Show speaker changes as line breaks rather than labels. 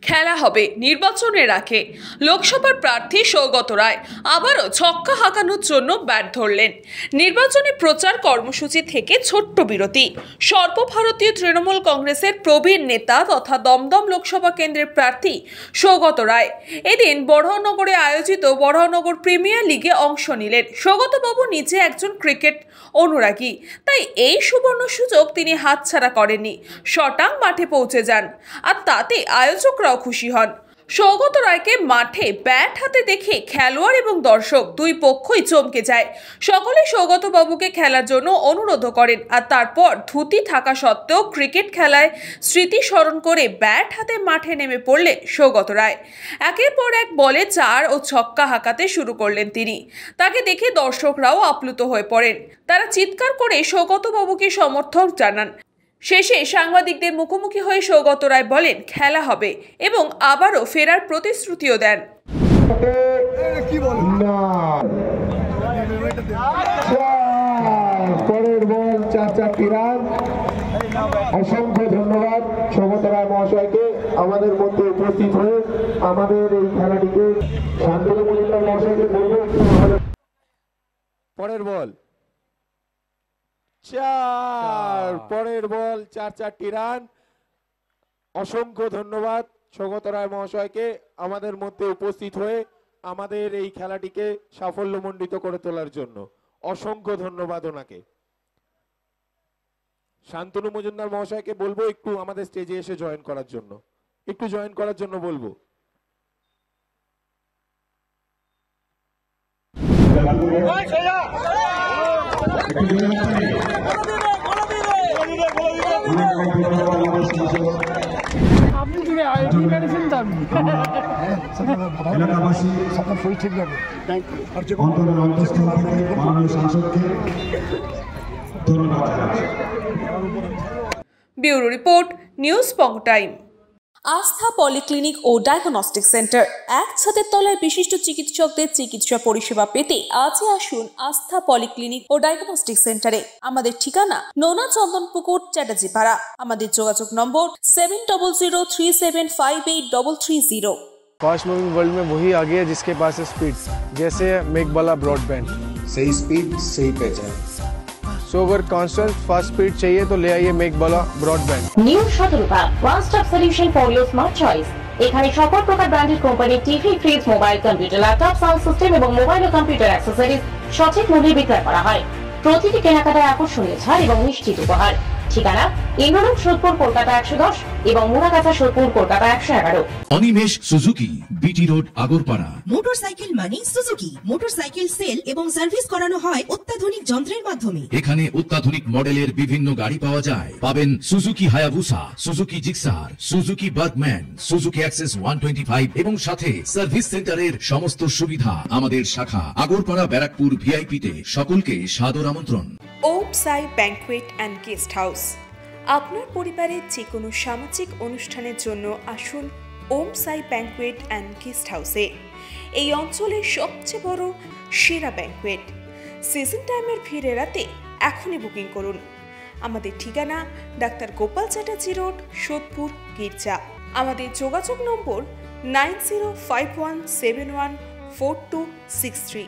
খেলা হবে নির্বাচনের আগে। লোকসভার প্রার্থী সৌগত রায় আবারও ছক্কা হাঁকানোর জন্য ব্যাট ধরলেন। নির্বাচনী প্রচার কর্মসূচি থেকে ছোট্ট বিরতি। সর্বভারতীয় তৃণমূল কংগ্রেসের প্রবীণ নেতা তথা দমদম লোকসভা কেন্দ্রের প্রার্থী সৌগত রায় এদিন বড়হনগরে আয়োজিত বড়হনগর প্রিমিয়ার লিগে অংশ নিলেন। সৌগতবাবু নিজে একজন ক্রিকেট অনুরাগী, তাই এই সুবর্ণ সুযোগ তিনি হাতছাড়া করেননি। শটাং মাঠে পৌঁছে যান, আর তাতে আয়োজকরাও খুশি হন। সৌগত রায়কে মাঠে ব্যাট হাতে দেখে খেলোয়াড় এবং দর্শক দুই পক্ষই চমকে যায়। সকলে সৌগত বাবুকে খেলার জন্য অনুরোধ করেন, আর তারপর ধুতি থাকা সত্ত্বেও ক্রিকেট খেলায় স্মৃতি স্মরণ করে ব্যাট হাতে মাঠে নেমে পড়লেন সৌগত রায়। একের পর এক বলে 4 ও ছক্কা হাঁকাতে শুরু করলেন তিনি। তাকে দেখে দর্শকরাও আপ্লুত হয়ে পড়েন। তারা চিৎকার করে সৌগত বাবুকে সমর্থন জানান। শেষে সাংবাদিকদের মুখোমুখি হয়ে সৌগত রায় বলেন খেলা হবে এবং আবারও ফেরার প্রতিশ্রুতিও দেন।
পরের বল 4-4টি রান। অসংখ্য ধন্যবাদ সৌগত রায় মহাশয়কে আমাদের মধ্যে উপস্থিত হয়ে আমাদের এই খেলাটিকে শান্তনু মজুমদার মহাশয়কে বলবো। পরের বল 4, পরের বল 4-4টি রান। অসংখ্য ধন্যবাদ সৌগত রায় মহাশয়কে আমাদের মধ্যে উপস্থিত হয়ে আমাদের এই খেলাটিকে সাফল্যমণ্ডিত করে তোলার জন্য। অসংখ্য ধন্যবাদ ওনাকে। শান্তনু মজুমদার মহাশয়কে বলবো একটু আমাদের স্টেজে এসে জয়েন করার জন্য বলবো।
ব্যুরো রিপোর্ট, নিউজ পং টাইম। আস্থা পলিক্লিনিক ও ডায়াগনস্টিক সেন্টার, এক ছাদের তলায় বিশিষ্ট চিকিৎসকদের চিকিৎসা পরিষেবা পেতে আজই আসুন আস্থা পলিক্লিনিক ও ডায়াগনস্টিক সেন্টারে। আমাদের ঠিকানা নোনা চন্দনপুকুর, চ্যাটার্জিপাড়া। আমাদের যোগাযোগ নম্বর 7003758330।
फास्ट मूविंग वर्ल्ड में वही आगे है जिसके पास है स्पीड, जैसे मेघबाला ब्रॉडबैंड।
सही स्पीड सही पहचान।
सो अगर कांस्टेंट फास्ट स्पीड चाहिए तो ले आइए Meghbala broadband.
New Shatarupa one stop solution for your smart choice. এখানে সকল প্রকার ব্র্যান্ডেড কোম্পানির TV, fridge, mobile, computer, laptop, sound system এবং মোবাইল ও কম্পিউটার অ্যাক্সেসরিজ সঠিক মূল্যে বিক্রয় করা হয়। প্রতিটি কেনাকাটায় আকর্ষণীয় ছাড় এবং নিশ্চিত উপহার। ঠিকানা ইন্দ্রনগর, সোদপুর, কলকাতা 110 এবং Muragachha, Sodepur, Kolkata 111।
Animesh Suzuki, BT road, Agarpara.
Motorcycle মানে সুজুকি। মোটরসাইকেল সেল এবং সার্ভিস করানো হয় অত্যাধুনিক যন্ত্রের মাধ্যমে।
এখানে অত্যাধুনিক মডেলের বিভিন্ন গাড়ি পাওয়া যায়। পাবেন Suzuki Hayabusa, Suzuki Gixxer, Suzuki Bergman, Suzuki access 125 এবং সাথে সার্ভিস সেন্টারের সমস্ত সুবিধা। আমাদের শাখা আগরপাড়া, ব্যারাকপুর ভিআইপি তে। সকলকে সাদর আমন্ত্রণ।
ওম সাই ব্যাংকুয়েট অ্যান্ড গেস্ট হাউস। আপনার পরিবারের যে কোনো সামাজিক অনুষ্ঠানের জন্য আসুন ওম সাই ব্যাংকুয়েট অ্যান্ড গেস্ট হাউসে। এই অঞ্চলের সবচেয়ে বড় সেরা ব্যাংকুয়েট। সিজন টাইমের ভিড় এড়াতে এখনই বুকিং করুন। আমাদের ঠিকানা ডাক্তার গোপাল চ্যাটার্জি রোড, সোদপুর, গির্জা। আমাদের যোগাযোগ নম্বর 9051714263।